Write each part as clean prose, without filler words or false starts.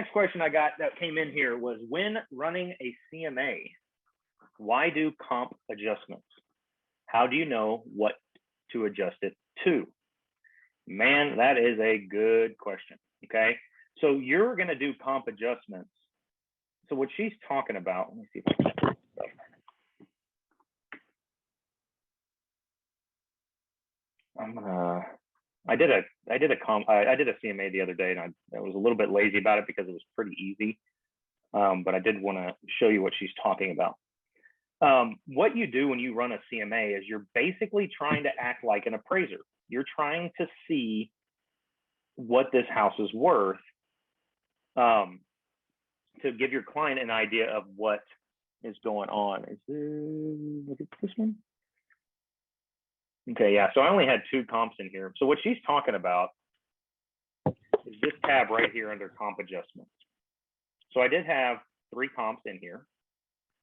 next question I got that came in here was, when running a CMA, why do comp adjustments? How do you know what to adjust it to? Man, that is a good question. Okay. So you're going to do comp adjustments. So what she's talking about, let me see if I can get this up. I did a CMA the other day, and I was a little bit lazy about it because it was pretty easy. But I did want to show you what she's talking about. What you do when you run a CMA is you're basically trying to act like an appraiser. You're trying to see what this house is worth, to give your client an idea of what is going on. Look at this one. Okay, yeah, so I only had 2 comps in here. So what she's talking about is this tab right here under comp adjustments. So I did have 3 comps in here,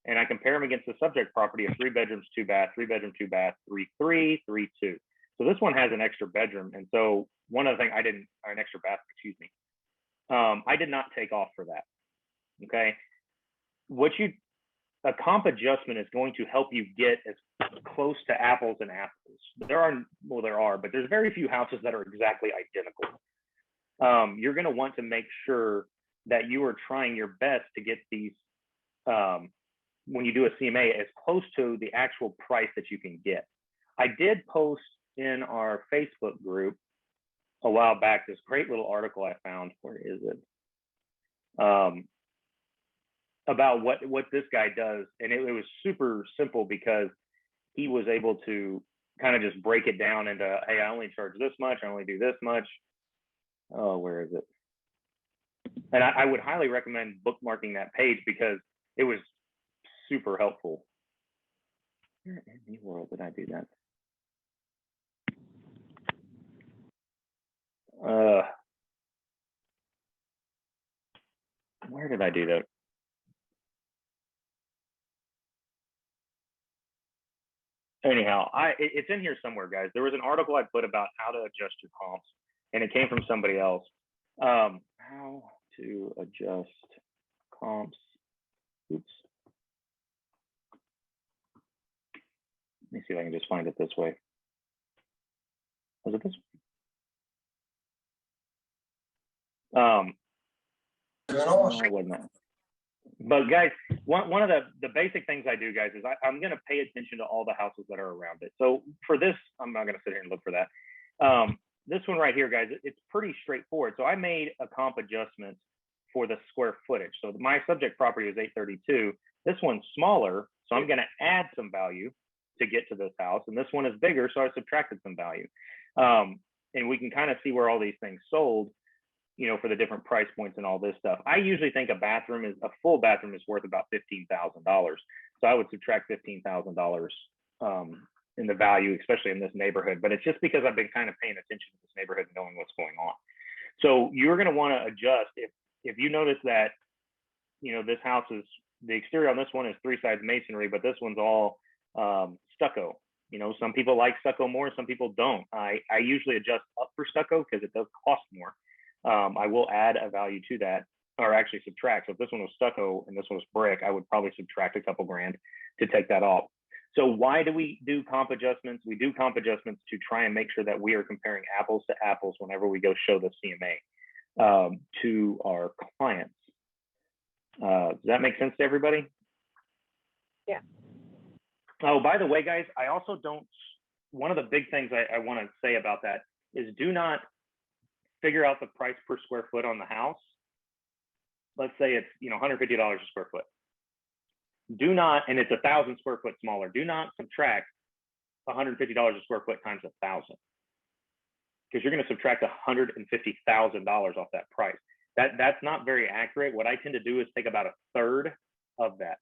and I compare them against the subject property of 3 bedrooms, 2 bath, 3 bedroom, 2 bath, 3-3, 3-2. So this one has an extra bedroom. And so one of the things or an extra bath, excuse me. I did not take off for that. Okay. A comp adjustment is going to help you get as close to apples and apples. There are, but there's very few houses that are exactly identical. You're going to want to make sure that you are trying your best to get these, when you do a CMA, as close to the actual price that you can get. I did post in our Facebook group a while back this great little article I found. Where is it? About what this guy does. And it was super simple because he was able to kind of just break it down into, hey, I only charge this much, I only do this much. Oh, where is it? And I would highly recommend bookmarking that page because it was super helpful. Where in the world did I do that? Where did I do that? Anyhow, it's in here somewhere, guys. There was an article I put about how to adjust your comps, and it came from somebody else. How to adjust comps. Oops. Let me see if I can just find it this way. Was it this one? It wasn't that. But guys, one of the basic things I do, guys, is I'm going to pay attention to all the houses that are around it. So for this, I'm not going to sit here and look for that. This one right here, guys, it's pretty straightforward. So I made a comp adjustment for the square footage. So my subject property is 832. This one's smaller, so I'm going to add some value to get to this house. And this one is bigger, so I subtracted some value. And we can kind of see where all these things sold, for the different price points and all this stuff. I usually think a full bathroom is worth about $15,000. So I would subtract $15,000 in the value, especially in this neighborhood. But it's just because I've been kind of paying attention to this neighborhood and knowing what's going on. So you're going to want to adjust if you notice that, this house is, the exterior on this one is 3 sides masonry, but this one's all stucco. Some people like stucco more, some people don't. I usually adjust up for stucco because it does cost more. I will add a value to that, or actually subtract. So if this one was stucco and this one was brick, I would probably subtract a couple grand to take that off. So why do we do comp adjustments? We do comp adjustments to try and make sure that we are comparing apples to apples whenever we go show the CMA to our clients. Does that make sense to everybody? Yeah. Oh, by the way, guys, I also don't, one of the big things I want to say about that is do not figure out the price per square foot on the house. Let's say it's $150 a square foot. Do not, and it's 1,000 square foot smaller. Do not subtract $150 a square foot times 1,000, because you're going to subtract $150,000 off that price. That's not very accurate. What I tend to do is take about 1/3 of that.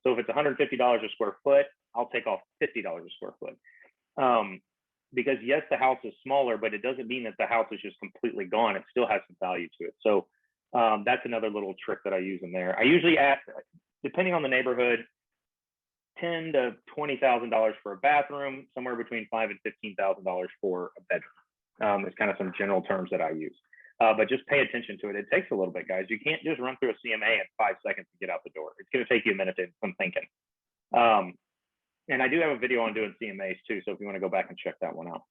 So if it's $150 a square foot, I'll take off $50 a square foot. Because yes, the house is smaller, but it doesn't mean that the house is just completely gone. It still has some value to it. So that's another little trick that I use in there. I usually ask, depending on the neighborhood, $10,000 to $20,000 for a bathroom, somewhere between $5,000 and $15,000 for a bedroom. It's kind of some general terms that I use. but just pay attention to it. It takes a little bit, guys. You can't just run through a CMA in 5 seconds to get out the door. It's going to take you a minute to some thinking. And I do have a video on doing CMAs too, so if you want to go back and check that one out.